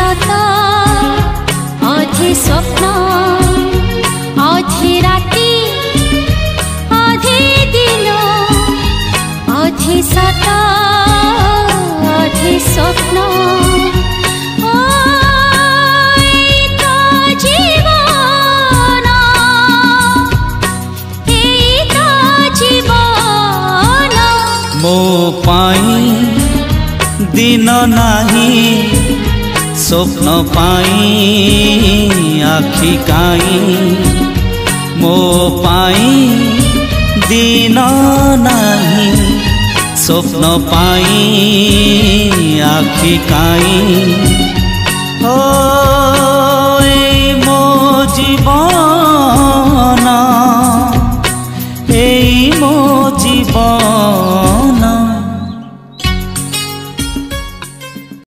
सत अधे स्वप्न अधे राति अधे दिन अधे सत अधे स्वप्न मो पाई दिन नाही स्वप्न पाई आखि काई मो पाई दिन नाही स्वप्न पाई आखि काई